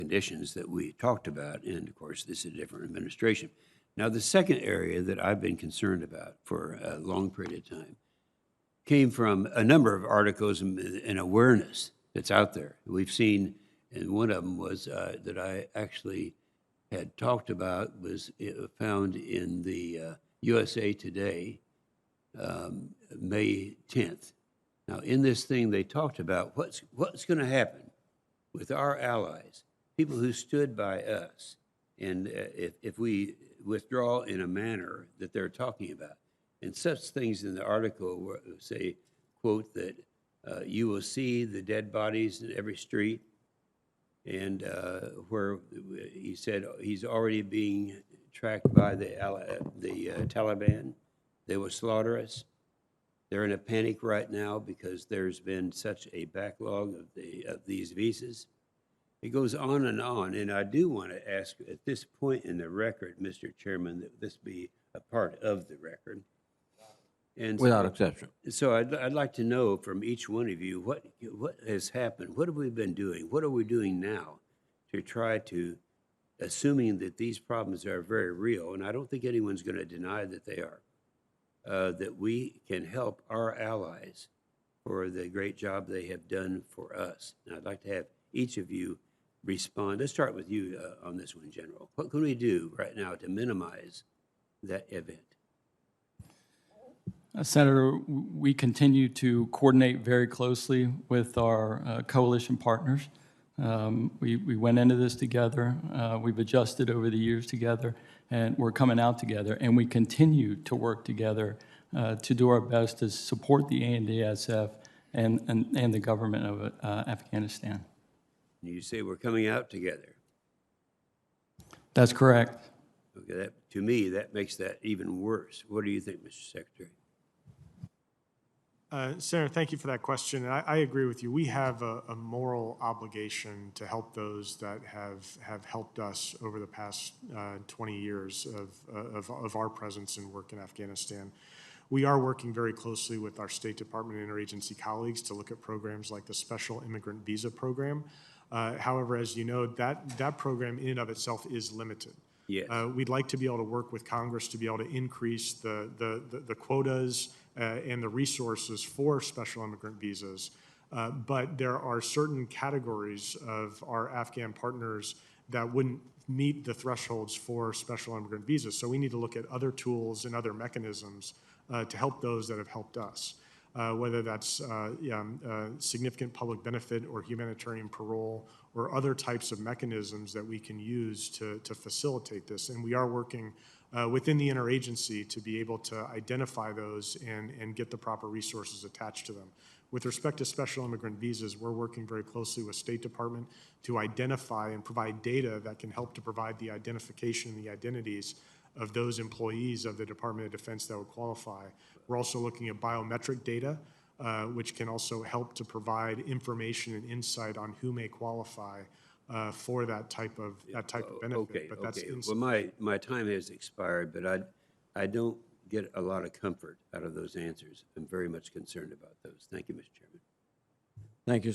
conditions that we talked about, and of course, this is a different administration. Now, the second area that I've been concerned about for a long period of time came from a number of articles and awareness that's out there. We've seen, and one of them was that I actually had talked about was found in the USA Today, May 10th. Now, in this thing, they talked about what's going to happen with our allies, people who stood by us, and if we withdraw in a manner that they're talking about. And such things in the article say, quote, that you will see the dead bodies in every street, and where he said he's already being tracked by the Taliban. They will slaughter us. They're in a panic right now because there's been such a backlog of these visas. It goes on, and I do want to ask at this point in the record, Mr. Chairman, that this be a part of the record. And Without exception. So I'd like to know from each one of you what has happened. What have we been doing? What are we doing now to try to, assuming that these problems are very real, and I don't think anyone's going to deny that they are, that we can help our allies for the great job they have done for us. And I'd like to have each of you respond. Let's start with you on this one, General. What can we do right now to minimize that event? Senator, we continue to coordinate very closely with our coalition partners. We went into this together. We've adjusted over the years together, and we're coming out together. And we continue to work together to do our best to support the ANDSF and the government of Afghanistan. You say we're coming out together. That's correct. Okay, to me, that makes that even worse. What do you think, Mr. Secretary? Senator, thank you for that question. I agree with you. We have a moral obligation to help those that have helped us over the past 20 years of our presence and work in Afghanistan. We are working very closely with our State Department and interagency colleagues to look at programs like the Special Immigrant Visa Program. However, as you know, that program in and of itself is limited. Yes. We'd like to be able to work with Congress to be able to increase the quotas and the resources for special immigrant visas. But there are certain categories of our Afghan partners that wouldn't meet the thresholds for special immigrant visas. So we need to look at other tools and other mechanisms to help those that have helped us. Whether that's significant public benefit or humanitarian parole or other types of mechanisms that we can use to facilitate this. And we are working within the interagency to be able to identify those and get the proper resources attached to them. With respect to special immigrant visas, we're working very closely with State Department to identify and provide data that can help to provide the identification and the identities of those employees of the Department of Defense that would qualify. We're also looking at biometric data, which can also help to provide information and insight on who may qualify for that type of benefit. Okay, but that's well, my time has expired, but I don't get a lot of comfort out of those answers. I'm very much concerned about those. Thank you, Mr. Chairman. Thank you.